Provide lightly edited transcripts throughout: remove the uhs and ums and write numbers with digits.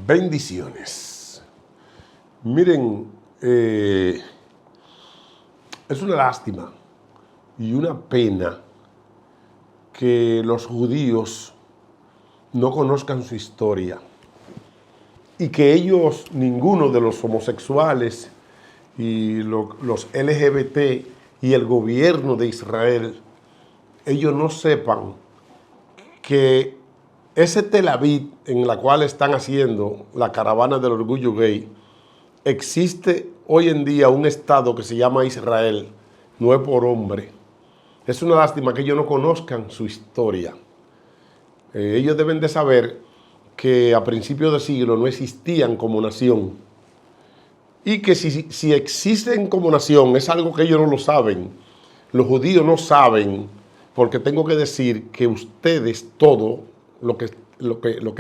Bendiciones. Miren, es una lástima y una pena que los judíos no conozcan su historia y que ellos, ninguno de los homosexuales y los LGBT y el gobierno de Israel, ellos no sepan que ese Tel Aviv en la cual están haciendo la caravana del orgullo gay, existe hoy en día un estado que se llama Israel, no es por hombre. Es una lástima que ellos no conozcan su historia. Ellos deben de saber que a principios de siglo no existían como nación y que si existen como nación es algo que ellos no lo saben. Los judíos no saben, porque tengo que decir que ustedes, todo lo que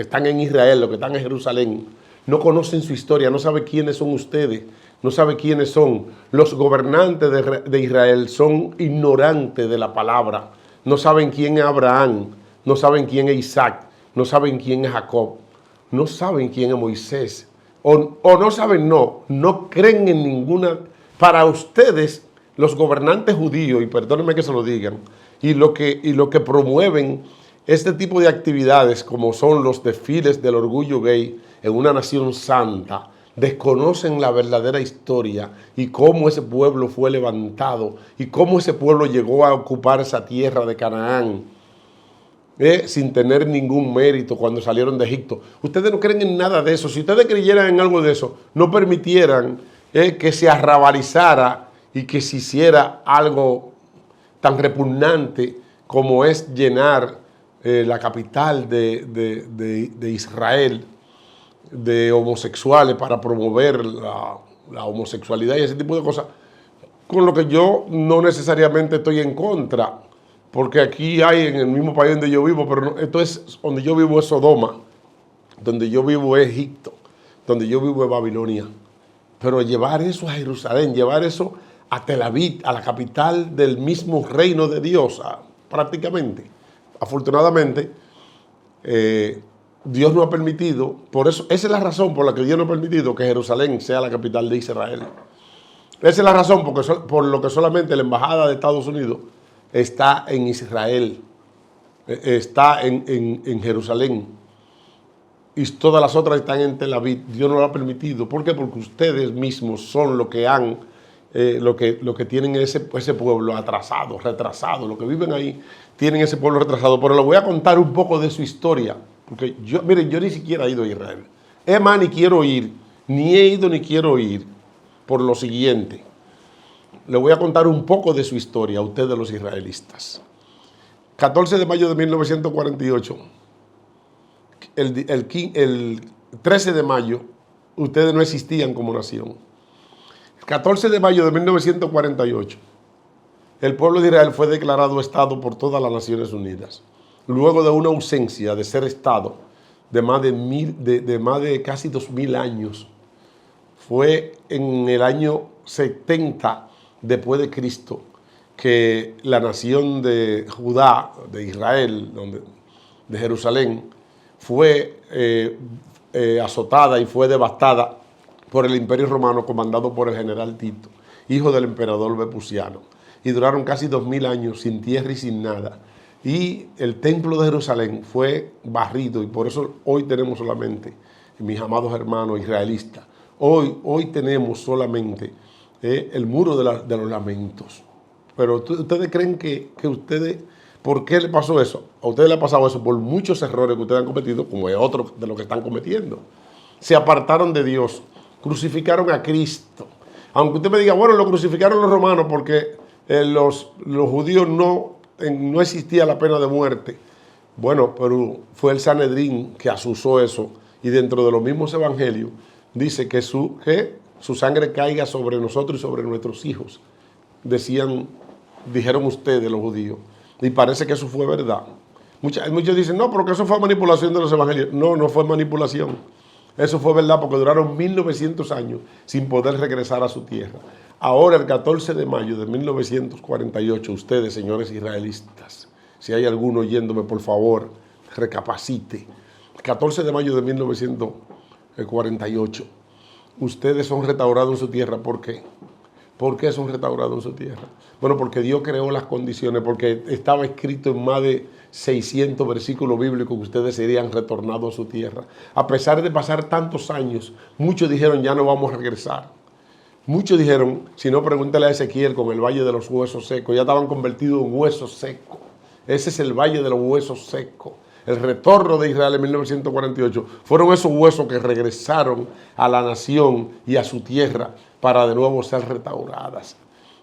están en Israel, lo que están en Jerusalén, no conocen su historia, no saben quiénes son ustedes, no saben quiénes son. Los gobernantes de Israel son ignorantes de la palabra, no saben quién es Abraham, no saben quién es Isaac, no saben quién es Jacob, no saben quién es Moisés, o no saben, no creen en ninguna. Para ustedes, los gobernantes judíos, y perdónenme que se lo digan, y lo que promueven este tipo de actividades, como son los desfiles del orgullo gay en una nación santa, desconocen la verdadera historia y cómo ese pueblo fue levantado y cómo ese pueblo llegó a ocupar esa tierra de Canaán sin tener ningún mérito cuando salieron de Egipto. Ustedes no creen en nada de eso. Si ustedes creyeran en algo de eso, no permitieran que se arrabalizara y que se hiciera algo tan repugnante como es llenar la capital de Israel de homosexuales para promover la homosexualidad y ese tipo de cosas, con lo que yo no necesariamente estoy en contra, porque aquí hay en el mismo país donde yo vivo, pero no, esto es, donde yo vivo es Sodoma, donde yo vivo es Egipto, donde yo vivo es Babilonia. Pero llevar eso a Jerusalén, llevar eso a Tel Aviv, a la capital del mismo reino de Dios, prácticamente. Afortunadamente, Dios no ha permitido, por eso, esa es la razón por la que Dios no ha permitido que Jerusalén sea la capital de Israel. Esa es la razón por lo que solamente la embajada de Estados Unidos está en Israel, está en Jerusalén, y todas las otras están en Tel Aviv. Dios no lo ha permitido. ¿Por qué? Porque ustedes mismos son lo que han, lo que tienen ese pueblo atrasado, retrasado. Los que viven ahí tienen ese pueblo retrasado. Pero les voy a contar un poco de su historia. Porque miren, yo ni siquiera he ido a Israel. Es más, ni quiero ir. Ni he ido ni quiero ir. Por lo siguiente. Les voy a contar un poco de su historia a ustedes los israelitas. 14 de mayo de 1948. El 13 de mayo, ustedes no existían como nación. El 14 de mayo de 1948, el pueblo de Israel fue declarado Estado por todas las Naciones Unidas, luego de una ausencia de ser Estado de más de casi 2000 años. Fue en el año 70 después de Cristo que la nación de Judá, de Israel, de Jerusalén, fue azotada y fue devastada por el Imperio Romano comandado por el general Tito, hijo del emperador Vespuciano. Y duraron casi 2000 años sin tierra y sin nada. Y el templo de Jerusalén fue barrido y por eso hoy tenemos solamente, mis amados hermanos israelitas, hoy tenemos solamente el muro de los lamentos. Pero ustedes creen que ustedes... ¿Por qué le pasó eso? A ustedes le ha pasado eso por muchos errores que ustedes han cometido, como es otro de los que están cometiendo. Se apartaron de Dios, crucificaron a Cristo. Aunque usted me diga, bueno, lo crucificaron los romanos porque los judíos no existía la pena de muerte. Bueno, pero fue el Sanedrín que asusó eso, y dentro de los mismos evangelios dice que su sangre caiga sobre nosotros y sobre nuestros hijos. Dijeron ustedes los judíos. Y parece que eso fue verdad. Muchos dicen, no, pero que eso fue manipulación de los evangelios. No, no fue manipulación. Eso fue verdad porque duraron 1900 años sin poder regresar a su tierra. Ahora, el 14 de mayo de 1948, ustedes, señores israelitas, si hay alguno oyéndome, por favor, recapacite. El 14 de mayo de 1948, el 48. Ustedes son restaurados en su tierra. ¿Por qué? ¿Por qué son restaurados en su tierra? Bueno, porque Dios creó las condiciones, porque estaba escrito en más de 600 versículos bíblicos que ustedes serían retornados a su tierra. A pesar de pasar tantos años, muchos dijeron, ya no vamos a regresar. Muchos dijeron, si no, pregúntale a Ezequiel con el Valle de los Huesos Secos, ya estaban convertidos en huesos secos. Ese es el Valle de los Huesos Secos. El retorno de Israel en 1948 fueron esos huesos que regresaron a la nación y a su tierra para de nuevo ser restauradas.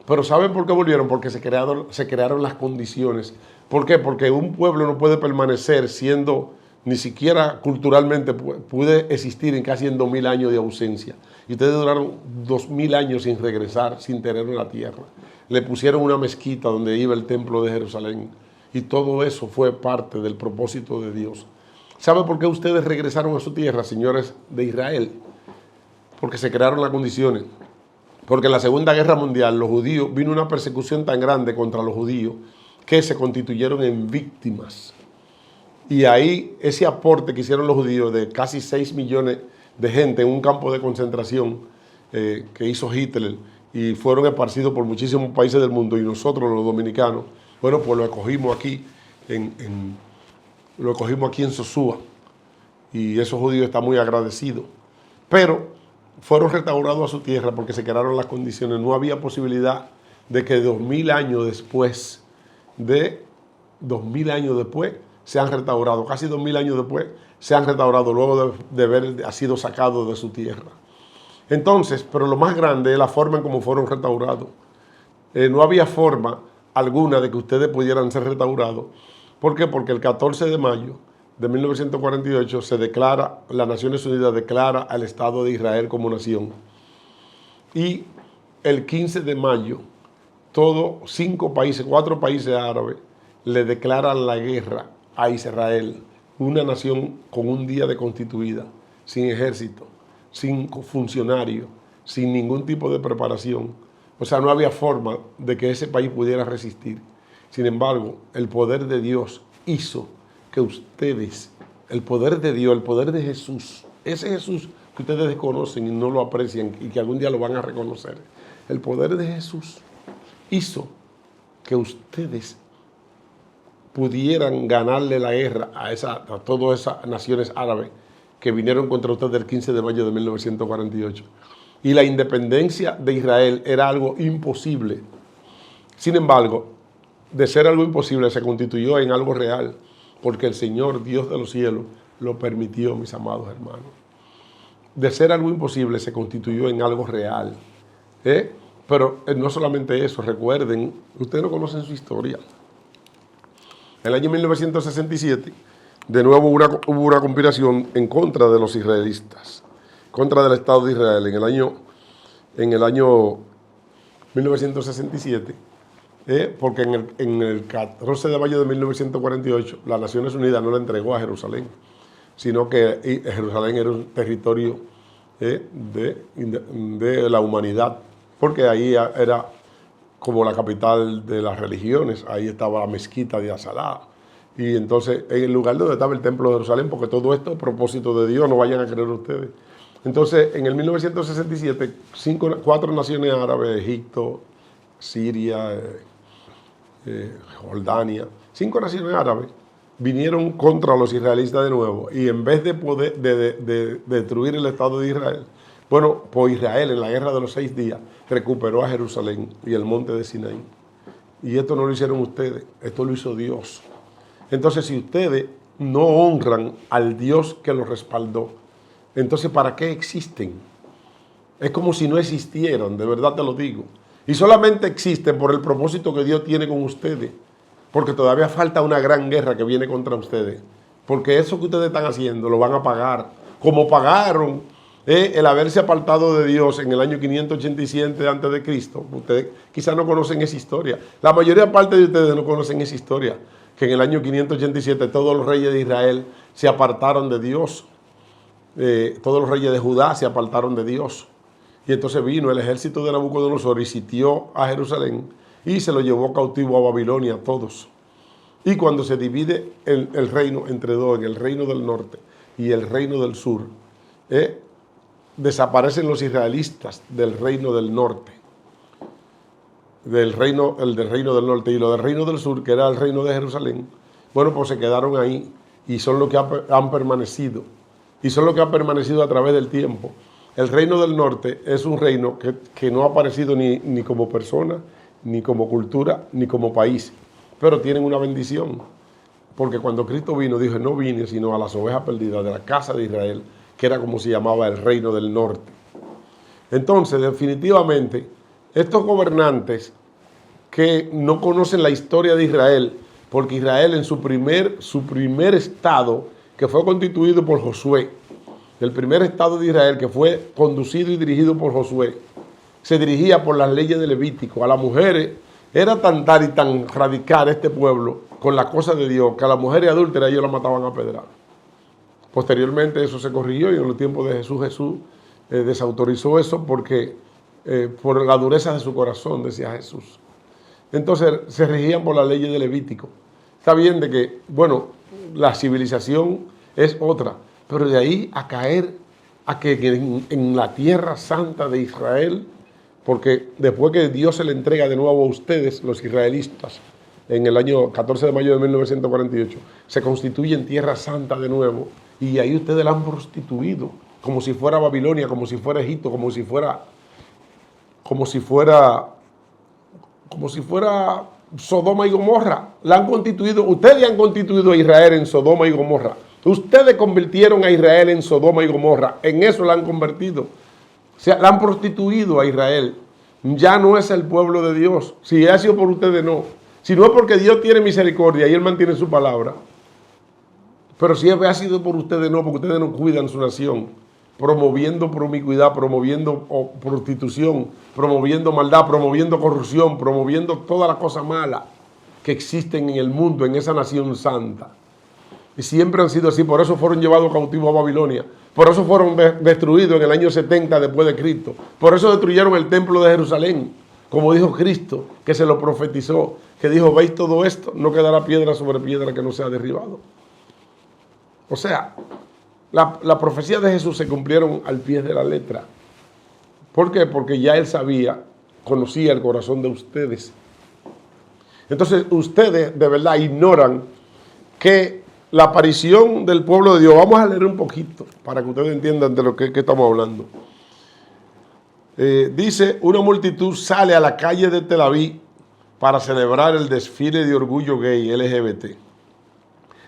Pero ¿saben por qué volvieron? Porque se crearon las condiciones. ¿Por qué? Porque un pueblo no puede permanecer siendo, ni siquiera culturalmente puede existir en casi en 2000 años de ausencia. Y ustedes duraron 2000 años sin regresar, sin tener la tierra. Le pusieron una mezquita donde iba el templo de Jerusalén. Y todo eso fue parte del propósito de Dios. ¿Sabe por qué ustedes regresaron a su tierra, señores de Israel? Porque se crearon las condiciones. Porque en la Segunda Guerra Mundial los judíos, vino una persecución tan grande contra los judíos que se constituyeron en víctimas. Y ahí ese aporte que hicieron los judíos de casi 6 millones de gente en un campo de concentración que hizo Hitler y fueron esparcidos por muchísimos países del mundo, y nosotros los dominicanos, bueno, pues lo escogimos aquí en Sosúa, y esos judíos están muy agradecidos. Pero fueron restaurados a su tierra porque se crearon las condiciones. No había posibilidad de que 2000 años después, sean restaurados. Casi 2000 años después se han restaurado luego de haber sido sacados de su tierra. Entonces, pero lo más grande es la forma en cómo fueron restaurados. No había forma alguna de que ustedes pudieran ser restaurados. ¿Por qué? Porque el 14 de mayo de 1948 las Naciones Unidas declara al Estado de Israel como nación. Y el 15 de mayo, cuatro países árabes le declaran la guerra a Israel, una nación con un día de constituida, sin ejército, sin funcionarios, sin ningún tipo de preparación. O sea, no había forma de que ese país pudiera resistir. Sin embargo, el poder de Dios hizo que ustedes, el poder de Dios, el poder de Jesús, ese Jesús que ustedes desconocen y no lo aprecian y que algún día lo van a reconocer, el poder de Jesús hizo que ustedes pudieran ganarle la guerra a todas esas naciones árabes que vinieron contra ustedes el 15 de mayo de 1948. Y la independencia de Israel era algo imposible. Sin embargo, de ser algo imposible se constituyó en algo real, porque el Señor, Dios de los cielos, lo permitió, mis amados hermanos. De ser algo imposible se constituyó en algo real. Pero no solamente eso, recuerden, ustedes no conocen su historia. En el año 1967, de nuevo hubo una conspiración en contra de los israelitas, contra del Estado de Israel. En el año 1967, porque en el 14 de mayo de 1948, las Naciones Unidas no le entregó a Jerusalén, sino que Jerusalén era un territorio de la humanidad, porque ahí era como la capital de las religiones, ahí estaba la mezquita de Asalá, y entonces en el lugar donde estaba el templo de Jerusalén, porque todo esto es propósito de Dios, no vayan a creer ustedes. Entonces, en el 1967, 4 naciones árabes, Egipto, Siria, Jordania, 5 naciones árabes vinieron contra los israelitas de nuevo, y en vez de destruir el Estado de Israel, bueno, pues Israel en la guerra de los 6 días recuperó a Jerusalén y el monte de Sinaí. Y esto no lo hicieron ustedes, esto lo hizo Dios. Entonces, si ustedes no honran al Dios que los respaldó, entonces ¿para qué existen? Es como si no existieran, de verdad te lo digo. Y solamente existen por el propósito que Dios tiene con ustedes, porque todavía falta una gran guerra que viene contra ustedes. Porque eso que ustedes están haciendo lo van a pagar, como pagaron el haberse apartado de Dios en el año 587 a.C. Ustedes quizás no conocen esa historia. La mayoría parte de ustedes no conocen esa historia, que en el año 587 todos los reyes de Israel se apartaron de Dios. Todos los reyes de Judá se apartaron de Dios. Y entonces vino el ejército de Nabucodonosor y sitió a Jerusalén y se lo llevó cautivo a Babilonia todos. Y cuando se divide el reino entre dos, en el reino del norte y el reino del sur, desaparecen los israelitas del reino del norte, el del reino del norte, y lo del reino del sur, que era el reino de Jerusalén, bueno, pues se quedaron ahí y son los que han permanecido. Y son los que han permanecido a través del tiempo. El reino del norte es un reino que no ha aparecido ni como persona, ni como cultura, ni como país. Pero tienen una bendición. Porque cuando Cristo vino, dijo, no vine sino a las ovejas perdidas de la casa de Israel, que era como se llamaba el reino del norte. Entonces, definitivamente, estos gobernantes que no conocen la historia de Israel, porque Israel en su primer estado, que fue constituido por Josué, el primer estado de Israel que fue conducido y dirigido por Josué, se dirigía por las leyes de Levítico. A las mujeres era tan y tan radical este pueblo con las cosas de Dios, que a las mujeres adúlteras ellos las mataban a pedradas. Posteriormente eso se corrigió y en los tiempos de Jesús desautorizó eso porque por la dureza de su corazón, decía Jesús. Entonces se regían por las leyes de Levítico. Está bien de que, bueno, la civilización es otra, pero de ahí a caer a que en la tierra santa de Israel, porque después que Dios se le entrega de nuevo a ustedes, los israelitas, en el año 14 de mayo de 1948, se constituye en tierra santa de nuevo, y ahí ustedes la han prostituido, como si fuera Babilonia, como si fuera Egipto, como si fuera Sodoma y Gomorra. La han constituido, ustedes han constituido a Israel en Sodoma y Gomorra. Ustedes convirtieron a Israel en Sodoma y Gomorra. En eso la han convertido. O sea, la han prostituido a Israel. Ya no es el pueblo de Dios. Si ha sido por ustedes, no. Si no es porque Dios tiene misericordia y Él mantiene su palabra. Pero si ha sido por ustedes, no, porque ustedes no cuidan su nación, promoviendo promiscuidad, promoviendo prostitución, promoviendo maldad, promoviendo corrupción, promoviendo todas las cosas malas que existen en el mundo, en esa nación santa. Y siempre han sido así, por eso fueron llevados cautivos a Babilonia, por eso fueron destruidos en el año 70 después de Cristo, por eso destruyeron el templo de Jerusalén, como dijo Cristo, que se lo profetizó, que dijo, ¿veis todo esto? No quedará piedra sobre piedra que no sea derribado. O sea, la profecía de Jesús se cumplieron al pie de la letra. ¿Por qué? Porque ya Él sabía, conocía el corazón de ustedes. Entonces, ustedes de verdad ignoran que la aparición del pueblo de Dios, vamos a leer un poquito para que ustedes entiendan de lo que estamos hablando. Dice, una multitud sale a la calle de Tel Aviv para celebrar el desfile de orgullo gay LGBT.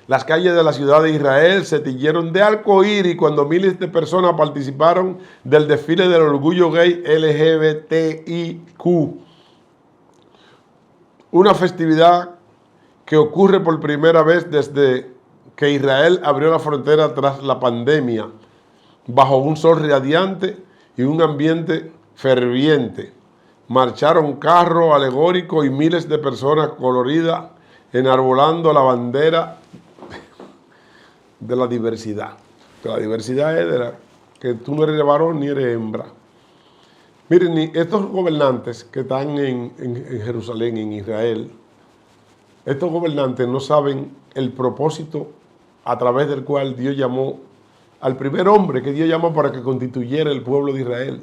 Las calles de la ciudad de Israel se tiñeron de arcoíris cuando miles de personas participaron del desfile del orgullo gay LGBTIQ. Una festividad que ocurre por primera vez desde que Israel abrió la frontera tras la pandemia, bajo un sol radiante y un ambiente ferviente. Marcharon carros alegóricos y miles de personas coloridas enarbolando la bandera de la diversidad. Que la diversidad es de que tú no eres varón ni eres hembra. Miren, estos gobernantes que están en Jerusalén, en Israel, estos gobernantes no saben el propósito a través del cual Dios llamó al primer hombre que Dios llamó para que constituyera el pueblo de Israel.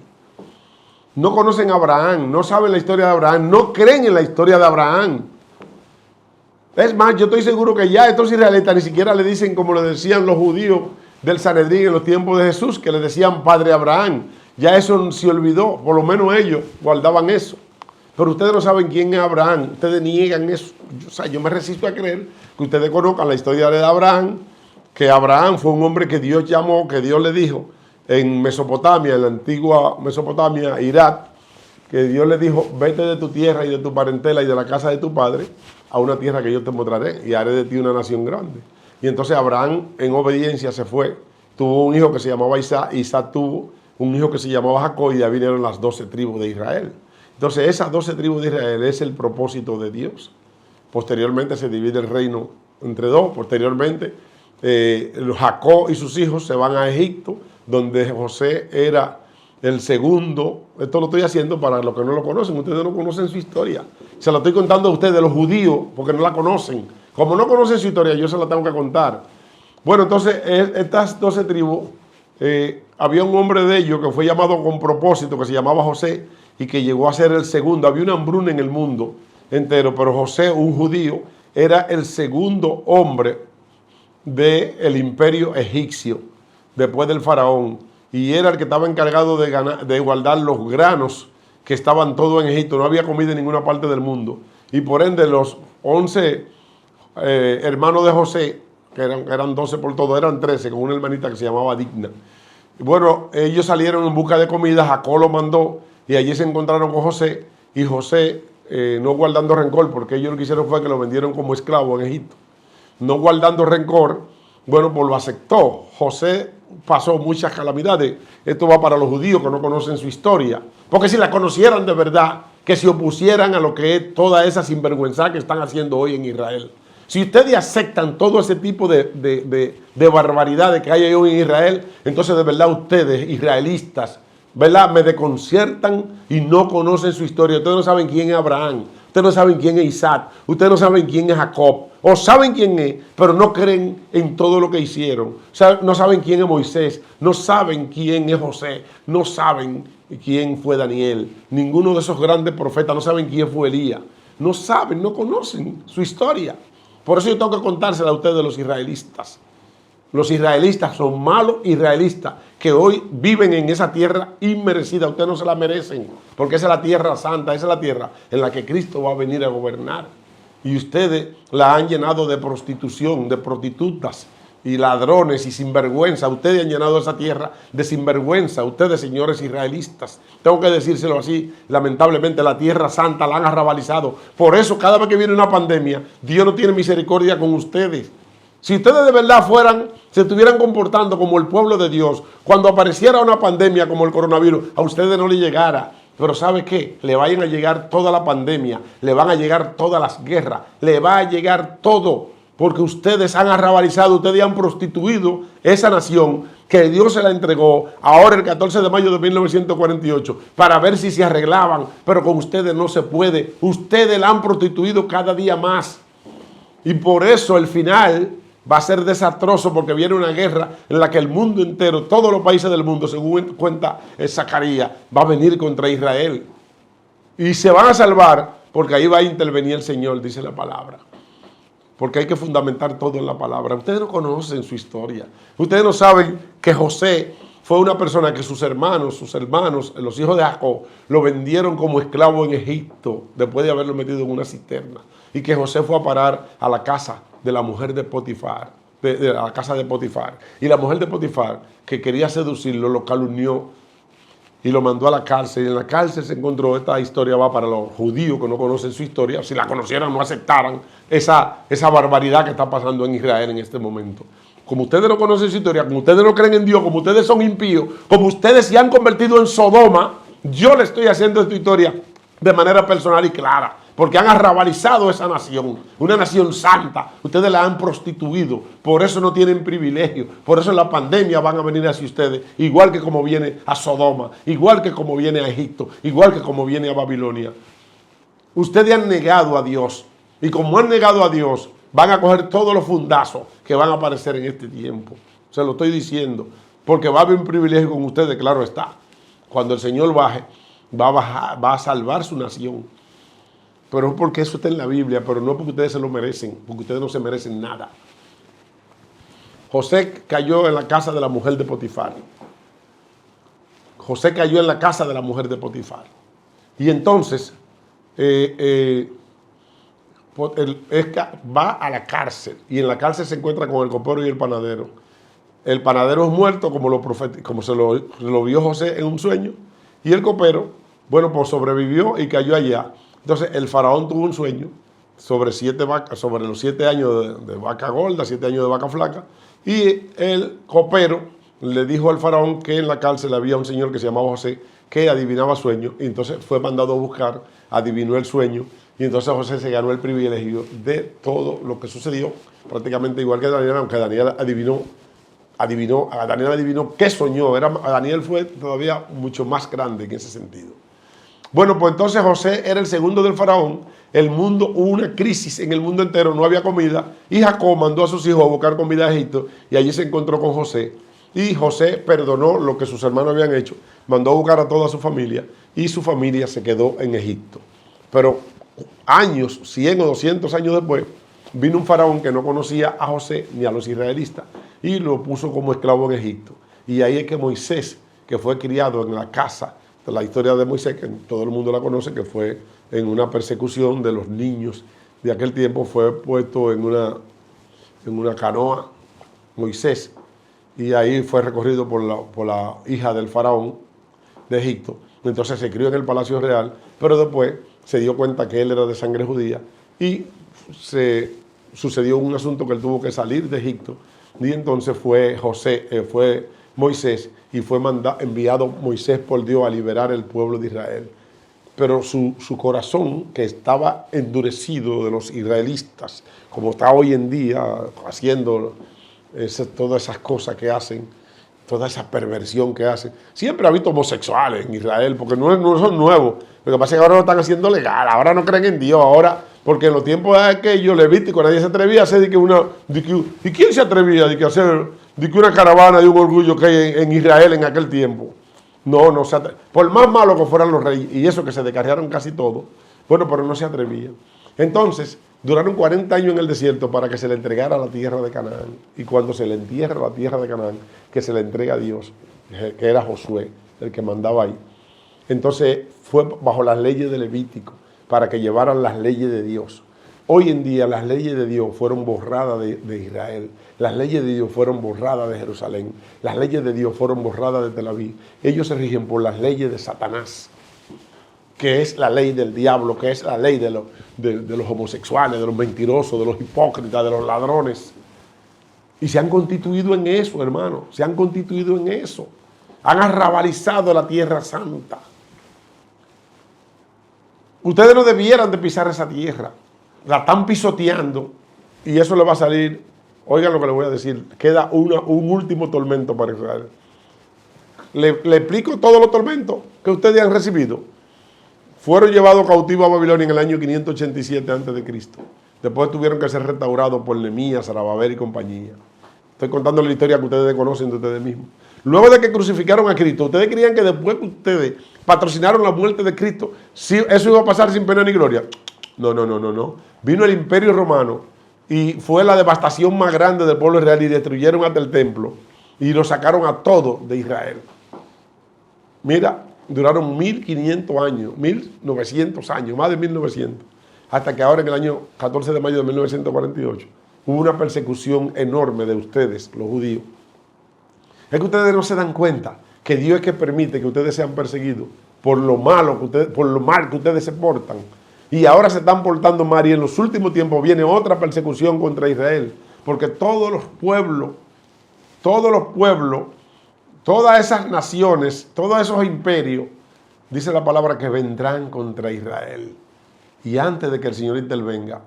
No conocen a Abraham, no saben la historia de Abraham, no creen en la historia de Abraham. Es más, yo estoy seguro que ya estos israelitas ni siquiera le dicen como le decían los judíos del Sanedrín en los tiempos de Jesús, que le decían Padre Abraham. Ya eso se olvidó, por lo menos ellos guardaban eso. Pero ustedes no saben quién es Abraham, ustedes niegan eso. O sea, yo me resisto a creer que ustedes conozcan la historia de Abraham, que Abraham fue un hombre que Dios llamó, que Dios le dijo en Mesopotamia, en la antigua Mesopotamia, Irak, que Dios le dijo, vete de tu tierra y de tu parentela y de la casa de tu padre a una tierra que yo te mostraré y haré de ti una nación grande. Y entonces Abraham en obediencia se fue, tuvo un hijo que se llamaba Isaac, Isaac tuvo un hijo que se llamaba Jacob y ya vinieron las 12 tribus de Israel. Entonces esas 12 tribus de Israel es el propósito de Dios. Posteriormente se divide el reino entre dos, posteriormente Jacob y sus hijos se van a Egipto, donde José era el segundo. Esto lo estoy haciendo para los que no lo conocen, ustedes no conocen su historia. Se la estoy contando a ustedes, los judíos, porque no la conocen. Como no conocen su historia, yo se la tengo que contar. Bueno, entonces estas 12 tribus había un hombre de ellos que fue llamado con propósito, que se llamaba José, y que llegó a ser el segundo. Había una hambruna en el mundo entero, pero José, un judío, era el segundo hombre del imperio egipcio, después del faraón, y era el que estaba encargado de guardar los granos que estaban todos en Egipto. No había comida en ninguna parte del mundo, y por ende los 11 hermanos de José, que eran 12 por todo, eran 13, con una hermanita que se llamaba Digna. Y bueno, ellos salieron en busca de comida, Jacob lo mandó, y allí se encontraron con José, y José, no guardando rencor, porque ellos lo que hicieron fue que lo vendieron como esclavo en Egipto. No guardando rencor, bueno, pues lo aceptó. José pasó muchas calamidades. Esto va para los judíos que no conocen su historia. Porque si la conocieran de verdad, que se opusieran a lo que es toda esa sinvergüenza que están haciendo hoy en Israel. Si ustedes aceptan todo ese tipo de barbaridades que hay hoy en Israel, entonces de verdad ustedes, israelitas, ¿verdad?, me desconciertan y no conocen su historia. Ustedes no saben quién es Abraham, ustedes no saben quién es Isaac, ustedes no saben quién es Jacob, o saben quién es, pero no creen en todo lo que hicieron. O sea, no saben quién es Moisés, no saben quién es José, no saben quién fue Daniel, ninguno de esos grandes profetas, no saben quién fue Elías, no saben, no conocen su historia. Por eso yo tengo que contársela a ustedes, los israelitas. Los israelitas son malos israelitas que hoy viven en esa tierra inmerecida. Ustedes no se la merecen, porque esa es la tierra santa, esa es la tierra en la que Cristo va a venir a gobernar. Y ustedes la han llenado de prostitución, de prostitutas y ladrones y sinvergüenza. Ustedes han llenado esa tierra de sinvergüenza. Ustedes, señores israelitas, tengo que decírselo así, lamentablemente la tierra santa la han arrabalizado. Por eso cada vez que viene una pandemia, Dios no tiene misericordia con ustedes. Si ustedes de verdad se estuvieran comportando como el pueblo de Dios, cuando apareciera una pandemia como el coronavirus, a ustedes no les llegara. Pero ¿sabe qué? Le vayan a llegar toda la pandemia, le van a llegar todas las guerras, le va a llegar todo, porque ustedes han arrabalizado, ustedes han prostituido esa nación que Dios se la entregó ahora el 14 de mayo de 1948 para ver si se arreglaban, pero con ustedes no se puede. Ustedes la han prostituido cada día más. Y por eso el final va a ser desastroso, porque viene una guerra en la que el mundo entero, todos los países del mundo, según cuenta Zacarías, va a venir contra Israel. Y se van a salvar porque ahí va a intervenir el Señor, dice la palabra. Porque hay que fundamentar todo en la palabra. Ustedes no conocen su historia. Ustedes no saben que José fue una persona que sus hermanos, los hijos de Jacob, lo vendieron como esclavo en Egipto después de haberlo metido en una cisterna. Y que José fue a parar a la casa de la mujer de Potifar, de la casa de Potifar. Y la mujer de Potifar, que quería seducirlo, lo calumnió y lo mandó a la cárcel. Y en la cárcel se encontró, esta historia va para los judíos que no conocen su historia, si la conocieran no aceptaran esa barbaridad que está pasando en Israel en este momento. Como ustedes no conocen su historia, como ustedes no creen en Dios, como ustedes son impíos, como ustedes se han convertido en Sodoma, yo le estoy haciendo esta historia de manera personal y clara, porque han arrabalizado esa nación, una nación santa. Ustedes la han prostituido, por eso no tienen privilegio, por eso en la pandemia van a venir hacia ustedes, igual que como viene a Sodoma, igual que como viene a Egipto, igual que como viene a Babilonia. Ustedes han negado a Dios, y como han negado a Dios, van a coger todos los fundazos que van a aparecer en este tiempo. Se lo estoy diciendo, porque va a haber un privilegio con ustedes, claro está. Cuando el Señor baje, va a salvar su nación. Pero es porque eso está en la Biblia, pero no porque ustedes se lo merecen, porque ustedes no se merecen nada. José cayó en la casa de la mujer de Potifar. José cayó en la casa de la mujer de Potifar. Y entonces va a la cárcel, y en la cárcel se encuentra con el copero y el panadero. El panadero es muerto, como se lo vio José en un sueño, y el copero, bueno, pues sobrevivió y cayó allá. Entonces el faraón tuvo un sueño sobre los 7 años de vaca gorda, 7 años de vaca flaca, y el copero le dijo al faraón que en la cárcel había un señor que se llamaba José, que adivinaba sueños, y entonces fue mandado a buscar, adivinó el sueño, y entonces José se ganó el privilegio de todo lo que sucedió, prácticamente igual que Daniel, aunque Daniel adivinó qué soñó. Daniel fue todavía mucho más grande en ese sentido. Bueno, pues entonces José era el segundo del faraón. El mundo, hubo una crisis en el mundo entero, no había comida, y Jacob mandó a sus hijos a buscar comida a Egipto, y allí se encontró con José. Y José perdonó lo que sus hermanos habían hecho, mandó a buscar a toda su familia y su familia se quedó en Egipto. Pero años, 100 o 200 años después, vino un faraón que no conocía a José ni a los israelitas y lo puso como esclavo en Egipto. Y ahí es que Moisés, que fue criado en la casa, la historia de Moisés, que todo el mundo la conoce, que fue en una persecución de los niños de aquel tiempo, fue puesto en una canoa, Moisés, y ahí fue recorrido por la hija del faraón de Egipto. Entonces se crió en el palacio real, pero después se dio cuenta que él era de sangre judía y se sucedió un asunto que él tuvo que salir de Egipto, y entonces fue Moisés, y fue enviado Moisés por Dios a liberar el pueblo de Israel. Pero su corazón, que estaba endurecido de los israelitas, como está hoy en día haciendo todas esas cosas que hacen, toda esa perversión que hacen. Siempre ha habido homosexuales en Israel, porque no son nuevos. Lo que pasa es que ahora lo están haciendo legal, ahora no creen en Dios, ahora, porque en los tiempos de aquellos levíticos nadie se atrevía a hacer ¿y quién se atrevía a hacer una caravana de un orgullo que hay en Israel en aquel tiempo? No se atrevía. Por más malo que fueran los reyes, y eso que se descarriaron casi todo, bueno, pero no se atrevían. Entonces, duraron 40 años en el desierto para que se le entregara la tierra de Canaán. Y cuando se le entierra la tierra de Canaán, que se le entrega a Dios, que era Josué el que mandaba ahí. Entonces fue bajo las leyes de Levítico, para que llevaran las leyes de Dios. Hoy en día las leyes de Dios fueron borradas de Israel. Las leyes de Dios fueron borradas de Jerusalén. Las leyes de Dios fueron borradas de Tel Aviv. Ellos se rigen por las leyes de Satanás, que es la ley del diablo, que es la ley de los homosexuales, de los mentirosos, de los hipócritas, de los ladrones. Y se han constituido en eso, hermano. Se han constituido en eso. Han arrabalizado la tierra santa. Ustedes no debieran de pisar esa tierra. La están pisoteando y eso le va a salir. Oigan lo que le voy a decir. Queda un último tormento para Israel. Le explico todos los tormentos que ustedes han recibido. Fueron llevados cautivos a Babilonia en el año 587 a.C. Después tuvieron que ser restaurados por Nehemías, Zorobabel y compañía. Estoy contando la historia que ustedes conocen de ustedes mismos. Luego de que crucificaron a Cristo, ¿ustedes creían que después que ustedes patrocinaron la muerte de Cristo, eso iba a pasar sin pena ni gloria? No. Vino el Imperio Romano y fue la devastación más grande del pueblo israelí y destruyeron hasta el templo y lo sacaron a todo de Israel. Mira, duraron 1500 años, 1900 años, más de 1900, hasta que ahora en el año 14 de mayo de 1948 hubo una persecución enorme de ustedes, los judíos. Es que ustedes no se dan cuenta que Dios es que permite que ustedes sean perseguidos por lo malo por lo mal que ustedes se portan. Y ahora se están portando mal y en los últimos tiempos viene otra persecución contra Israel. Porque todos los pueblos, todas esas naciones, todos esos imperios, dice la palabra que vendrán contra Israel. Y antes de que el Señor intervenga,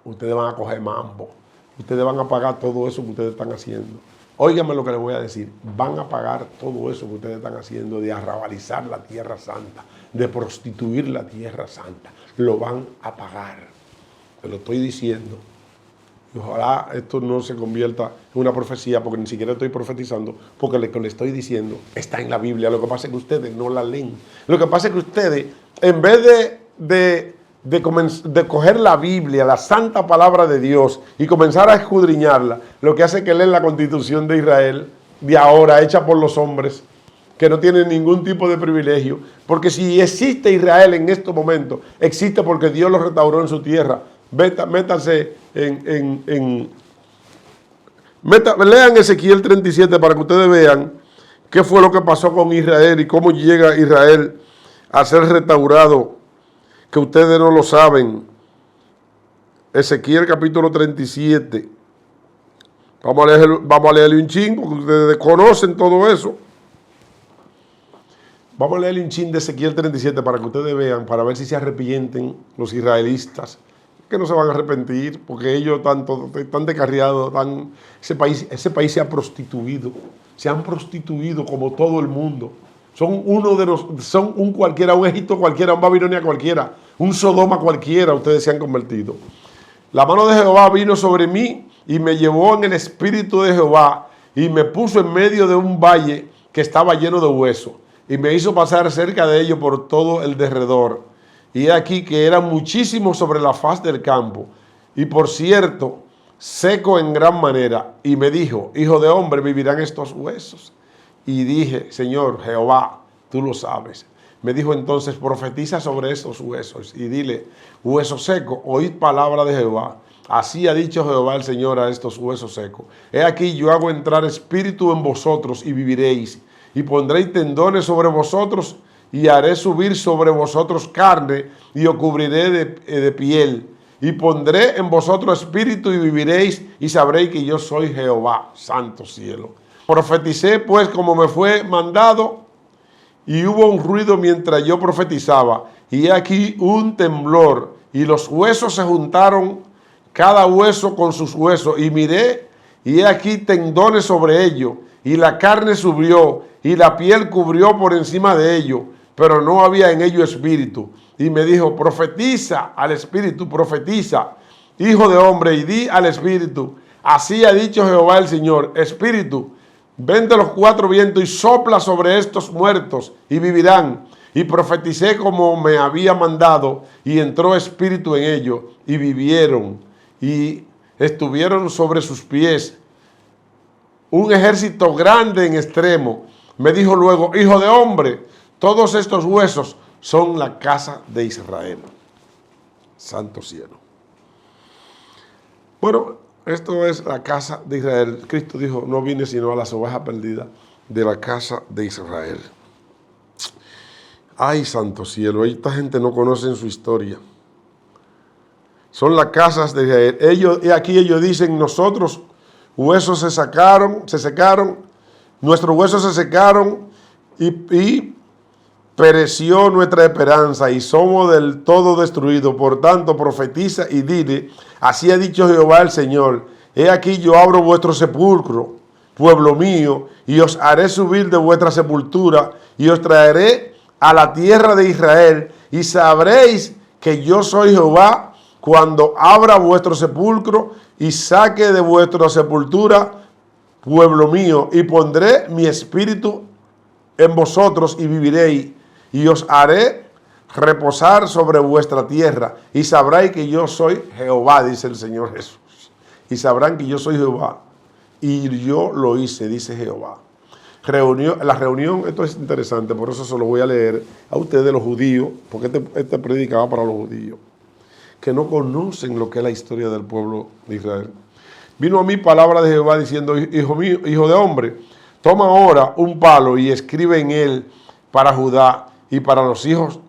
ustedes van a coger mambo. Ustedes van a pagar todo eso que ustedes están haciendo. Óigame lo que les voy a decir. Van a pagar todo eso que ustedes están haciendo de arrabalizar la tierra santa, de prostituir la tierra santa. Lo van a pagar. Te lo estoy diciendo. Y ojalá esto no se convierta en una profecía, porque ni siquiera estoy profetizando, porque lo que le estoy diciendo está en la Biblia. Lo que pasa es que ustedes no la leen. Lo que pasa es que ustedes, en vez de coger la Biblia, la santa palabra de Dios, y comenzar a escudriñarla, lo que hace es que leen la Constitución de Israel, de ahora, hecha por los hombres, que no tienen ningún tipo de privilegio. Porque si existe Israel en estos momentos, existe porque Dios lo restauró en su tierra. Métanse lean Ezequiel 37 para que ustedes vean qué fue lo que pasó con Israel y cómo llega Israel a ser restaurado, que ustedes no lo saben. Ezequiel capítulo 37. Vamos a leerle un chin, porque ustedes conocen todo eso. Vamos a leerle un chin de Ezequiel 37 para que ustedes vean, para ver si se arrepienten los israelitas, que no se van a arrepentir, porque ellos están descarriados, ese país se ha prostituido, se han prostituido como todo el mundo. Son un cualquiera, un Egipto cualquiera, un Babilonia cualquiera, un Sodoma cualquiera, ustedes se han convertido. La mano de Jehová vino sobre mí y me llevó en el espíritu de Jehová y me puso en medio de un valle que estaba lleno de huesos, y me hizo pasar cerca de ello por todo el derredor. Y he aquí que eran muchísimos sobre la faz del campo, y por cierto, seco en gran manera. Y me dijo, hijo de hombre, ¿vivirán estos huesos? Y dije, Señor Jehová, tú lo sabes. Me dijo entonces, profetiza sobre estos huesos y dile, hueso seco, oíd palabra de Jehová. Así ha dicho Jehová el Señor a estos huesos secos. He aquí yo hago entrar espíritu en vosotros y viviréis. Y pondré tendones sobre vosotros y haré subir sobre vosotros carne y os cubriré de piel. Y pondré en vosotros espíritu y viviréis y sabréis que yo soy Jehová, santo cielo. Profeticé pues como me fue mandado y hubo un ruido mientras yo profetizaba. Y he aquí un temblor y los huesos se juntaron, cada hueso con sus huesos. Y miré y he aquí tendones sobre ellos y la carne subió y la piel cubrió por encima de ellos, pero no había en ellos espíritu. Y me dijo, profetiza al espíritu, profetiza, hijo de hombre, y di al espíritu, así ha dicho Jehová el Señor, espíritu, ven de los cuatro vientos y sopla sobre estos muertos y vivirán. Y profeticé como me había mandado y entró espíritu en ellos y vivieron y estuvieron sobre sus pies un ejército grande en extremo. Me dijo luego, hijo de hombre, todos estos huesos son la casa de Israel. Santo cielo. Bueno, esto es la casa de Israel. Cristo dijo, no vine sino a las ovejas perdidas de la casa de Israel. Ay, santo cielo, esta gente no conoce su historia. Son las casas de Israel. Ellos dicen, nosotros huesos se secaron, nuestros huesos se secaron y pereció nuestra esperanza y somos del todo destruidos. Por tanto, profetiza y dile, así ha dicho Jehová el Señor, he aquí yo abro vuestro sepulcro, pueblo mío, y os haré subir de vuestra sepultura y os traeré a la tierra de Israel y sabréis que yo soy Jehová cuando abra vuestro sepulcro y saque de vuestra sepultura, pueblo mío, y pondré mi espíritu en vosotros y viviréis, y os haré reposar sobre vuestra tierra, y sabréis que yo soy Jehová, dice el Señor Jesús. Y sabrán que yo soy Jehová, y yo lo hice, dice Jehová. La reunión, esto es interesante, por eso se lo voy a leer a ustedes los judíos, porque este predicaba para los judíos, que no conocen lo que es la historia del pueblo de Israel. Vino a mí palabra de Jehová diciendo, hijo mío, hijo de hombre, toma ahora un palo y escribe en él para Judá y para los hijos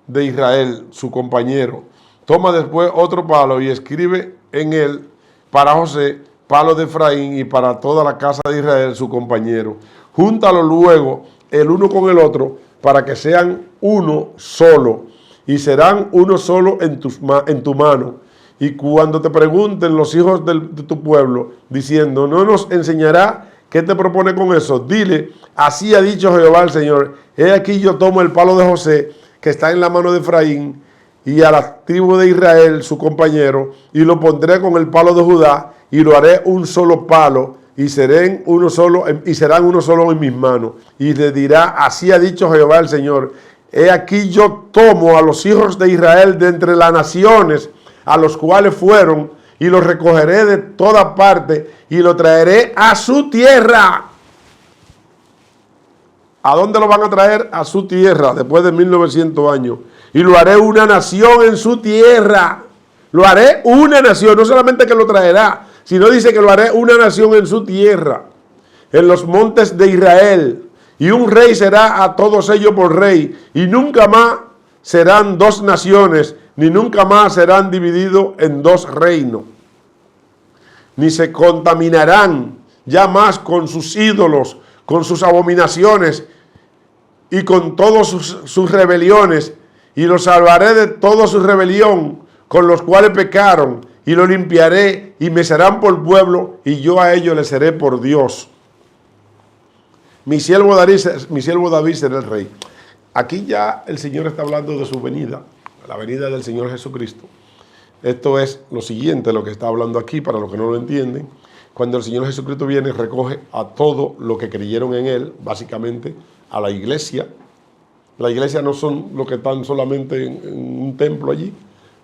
de Israel, su compañero. Toma después otro palo y escribe en él para José, palo de Efraín, y para toda la casa de Israel, su compañero. Júntalo luego el uno con el otro para que sean uno solo, y serán uno solo en tu mano. Y cuando te pregunten los hijos de tu pueblo, diciendo, ¿no nos enseñará qué te propone con eso? Dile, así ha dicho Jehová el Señor, he aquí yo tomo el palo de José, que está en la mano de Efraín, y a la tribu de Israel, su compañero, y lo pondré con el palo de Judá, y lo haré un solo palo, y serán uno solo en mis manos. Y le dirá, así ha dicho Jehová el Señor, he aquí yo tomo a los hijos de Israel de entre las naciones a los cuales fueron, y los recogeré de toda parte, y lo traeré a su tierra. ¿A dónde lo van a traer? A su tierra, después de 1900 años. Y lo haré una nación en su tierra. Lo haré una nación, no solamente que lo traerá, sino dice que lo haré una nación en su tierra, en los montes de Israel. Y un rey será a todos ellos por rey, y nunca más serán dos naciones, ni nunca más serán divididos en dos reinos. Ni se contaminarán ya más con sus ídolos, con sus abominaciones y con todas sus rebeliones, y los salvaré de toda su rebelión con los cuales pecaron, y los limpiaré, y me serán por pueblo, y yo a ellos les seré por Dios. Mi siervo David será el rey. Aquí ya el Señor está hablando de su venida, la venida del Señor Jesucristo. Esto es lo siguiente, lo que está hablando aquí, para los que no lo entienden. cuando el Señor Jesucristo viene, recoge a todo lo que creyeron en Él, básicamente a la iglesia. La iglesia no son los que están solamente en un templo allí,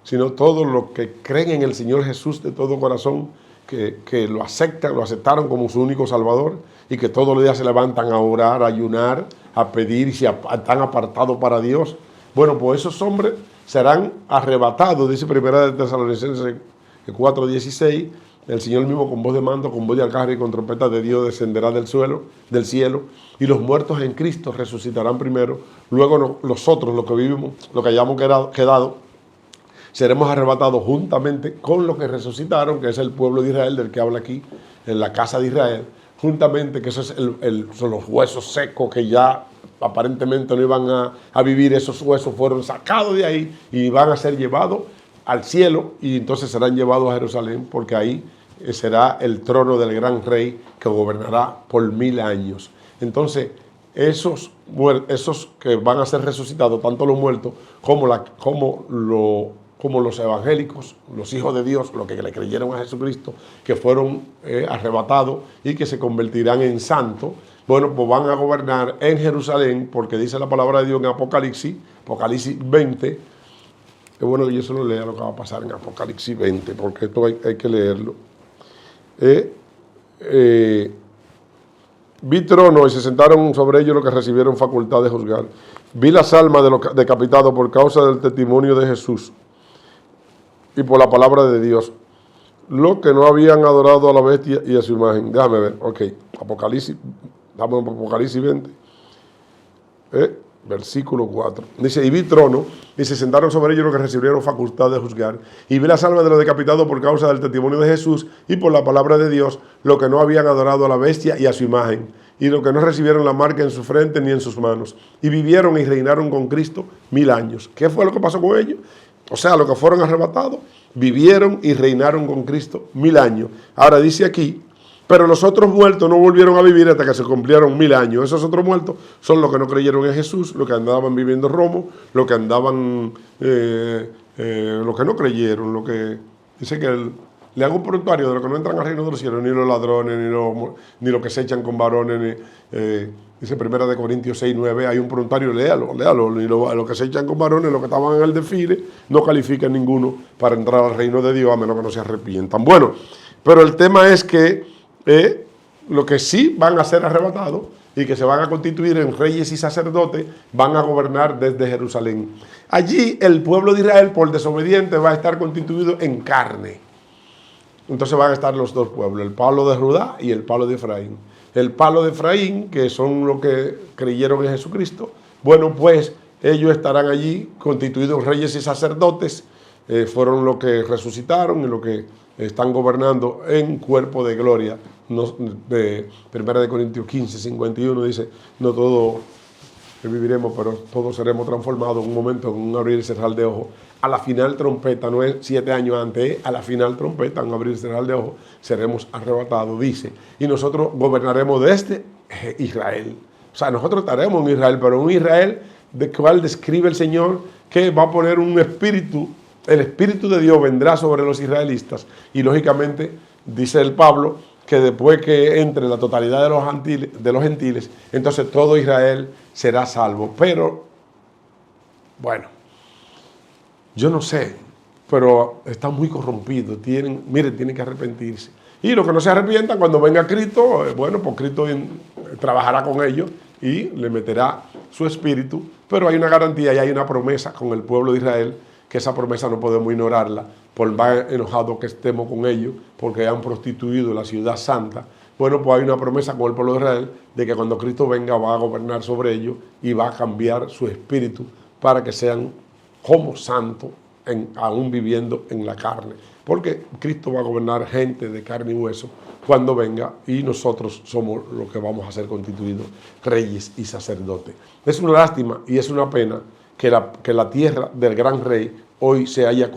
sino todos los que creen en el Señor Jesús de todo corazón, que lo aceptaron como su único Salvador, y que todos los días se levantan a orar, a ayunar, a pedir, y están apartados para Dios. Bueno, pues esos hombres serán arrebatados, dice Primera de Tesalonicenses 4:16, el Señor mismo con voz de mando, con voz de arcángel y con trompeta de Dios descenderá del cielo, y los muertos en Cristo resucitarán primero. Luego nosotros, los que vivimos, los que hayamos quedado, seremos arrebatados juntamente con los que resucitaron, que es el pueblo de Israel, del que habla aquí, en la casa de Israel, juntamente, que eso es son los huesos secos que ya aparentemente no iban a vivir. Esos huesos fueron sacados de ahí y van a ser llevados al cielo, y entonces serán llevados a Jerusalén, porque ahí será el trono del gran rey que gobernará por 1000 años. Entonces, esos que van a ser resucitados, tanto los muertos como los evangélicos, los hijos de Dios, los que le creyeron a Jesucristo, que fueron arrebatados y que se convertirán en santos, bueno, pues van a gobernar en Jerusalén, porque dice la palabra de Dios en Apocalipsis 20. Es bueno que yo solo lea lo que va a pasar en Apocalipsis 20, porque esto hay que leerlo. Vi trono y se sentaron sobre ellos los que recibieron facultad de juzgar. Vi las almas de los decapitados por causa del testimonio de Jesús y por la palabra de Dios, los que no habían adorado a la bestia y a su imagen. Déjame ver, ok, Apocalipsis 20, versículo 4. Dice, y vi trono, y se sentaron sobre ellos los que recibieron facultad de juzgar, y vi las almas de los decapitados por causa del testimonio de Jesús y por la palabra de Dios, los que no habían adorado a la bestia y a su imagen, y los que no recibieron la marca en su frente ni en sus manos, y vivieron y reinaron con Cristo 1000 años. ¿Qué fue lo que pasó con ellos? O sea, los que fueron arrebatados, vivieron y reinaron con Cristo 1000 años. Ahora dice aquí, pero los otros muertos no volvieron a vivir hasta que se cumplieron 1000 años. Esos otros muertos son los que no creyeron en Jesús, los que andaban viviendo romo, los que andaban, los que no creyeron, los que dice que le hago un prontuario de los que no entran al reino de los cielos, ni los ladrones, ni los que se echan con varones, dice Primera de Corintios 6:9, hay un prontuario, léalo, ni los que se echan con varones, los que estaban en el desfile, no califican ninguno para entrar al reino de Dios, a menos que no se arrepientan. Bueno, pero el tema es que los que sí van a ser arrebatados y que se van a constituir en reyes y sacerdotes, van a gobernar desde Jerusalén. Allí el pueblo de Israel, por desobediente, va a estar constituido en carne. Entonces van a estar los dos pueblos, el palo de Judá y el palo de Efraín. El palo de Efraín, que son los que creyeron en Jesucristo, bueno, pues ellos estarán allí constituidos reyes y sacerdotes, fueron los que resucitaron y los que están gobernando en cuerpo de gloria. De 1 Corintios 15:51 dice, no todos viviremos, pero todos seremos transformados en un momento, en un abrir y cerrar de ojos. A la final trompeta, no es 7 años antes, a la final trompeta, en un abrir y cerrar de ojos, seremos arrebatados, dice. Y nosotros gobernaremos desde Israel. O sea, nosotros estaremos en Israel, pero un Israel de cual describe el Señor que va a poner un espíritu. El Espíritu de Dios vendrá sobre los israelitas y lógicamente, dice el Pablo, que después que entre la totalidad de los gentiles, entonces todo Israel será salvo. Pero, bueno, yo no sé, pero están muy corrompidos, tienen que arrepentirse. Y los que no se arrepientan, cuando venga Cristo, bueno, pues Cristo trabajará con ellos y le meterá su espíritu, pero hay una garantía y hay una promesa con el pueblo de Israel, que esa promesa no podemos ignorarla, por más enojados que estemos con ellos, porque han prostituido la ciudad santa. Bueno, pues hay una promesa con el pueblo de Israel, de que cuando Cristo venga va a gobernar sobre ellos y va a cambiar su espíritu para que sean como santos, aún viviendo en la carne. Porque Cristo va a gobernar gente de carne y hueso cuando venga, y nosotros somos los que vamos a ser constituidos reyes y sacerdotes. Es una lástima y es una pena que la tierra del gran rey hoy se haya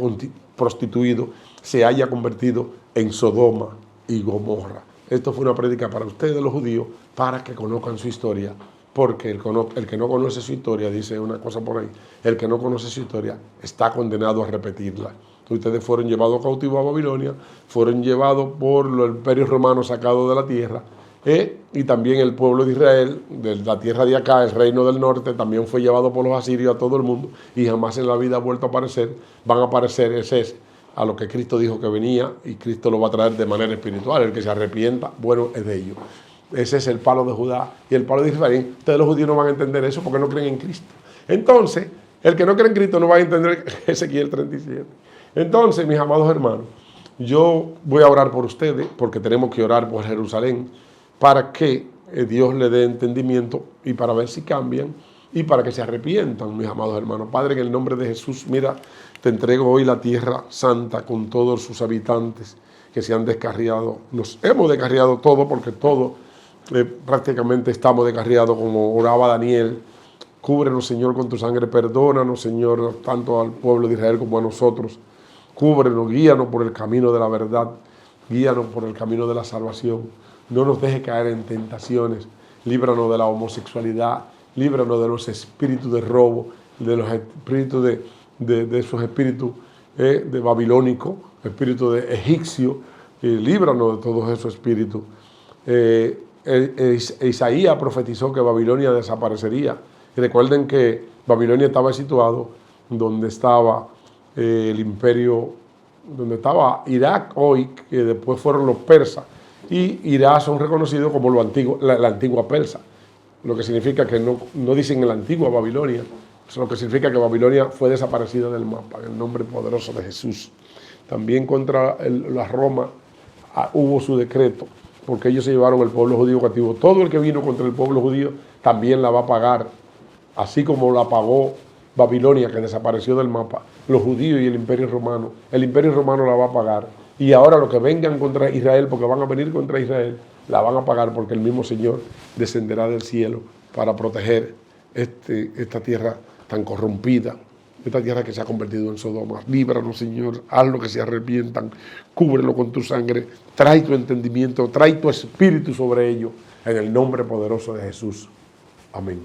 prostituido, se haya convertido en Sodoma y Gomorra. Esto fue una prédica para ustedes, los judíos, para que conozcan su historia, porque el que no conoce su historia, dice una cosa por ahí, el que no conoce su historia está condenado a repetirla. Ustedes fueron llevados cautivos a Babilonia, fueron llevados por los imperios romanos sacados de la tierra, y también el pueblo de Israel, de la tierra de acá, el reino del norte, también fue llevado por los asirios a todo el mundo y jamás en la vida ha vuelto a aparecer. Van a aparecer ese a lo que Cristo dijo que venía, y Cristo lo va a traer de manera espiritual. El que se arrepienta, bueno, es de ellos. Ese es el palo de Judá y el palo de Israel. Ustedes los judíos no van a entender eso porque no creen en Cristo. Entonces, el que no cree en Cristo no va a entender Ezequiel 37. Entonces, mis amados hermanos, yo voy a orar por ustedes porque tenemos que orar por Jerusalén para que Dios le dé entendimiento y para ver si cambian y para que se arrepientan, mis amados hermanos. Padre, en el nombre de Jesús, mira, te entrego hoy la tierra santa con todos sus habitantes que se han descarriado. Nos hemos descarriado todo porque todo prácticamente estamos descarriados, como oraba Daniel. Cúbrenos, Señor, con tu sangre. Perdónanos, Señor, tanto al pueblo de Israel como a nosotros. Cúbrenos, guíanos por el camino de la verdad. Guíanos por el camino de la salvación. No nos deje caer en tentaciones. Líbranos de la homosexualidad. Líbranos de los espíritus de robo, de los espíritus de esos espíritus de babilónico, espíritu de egipcio. Líbranos de todos esos espíritus. Isaías profetizó que Babilonia desaparecería. Y recuerden que Babilonia estaba situado donde estaba el imperio, donde estaba Irak hoy, que después fueron los persas, y Irak son reconocidos como la antigua Persa, lo que significa que no dicen la antigua Babilonia, lo que significa que Babilonia fue desaparecida del mapa, en el nombre poderoso de Jesús. También contra la Roma hubo su decreto, porque ellos se llevaron el pueblo judío cautivo. Todo el que vino contra el pueblo judío también la va a pagar, así como la pagó Babilonia, que desapareció del mapa, los judíos y el imperio romano. El imperio romano la va a pagar. Y ahora los que vengan contra Israel, porque van a venir contra Israel, la van a pagar, porque el mismo Señor descenderá del cielo para proteger esta tierra tan corrompida, esta tierra que se ha convertido en Sodoma. Líbranos, Señor, hazlo que se arrepientan, cúbrelo con tu sangre, trae tu entendimiento, trae tu espíritu sobre ellos, en el nombre poderoso de Jesús. Amén.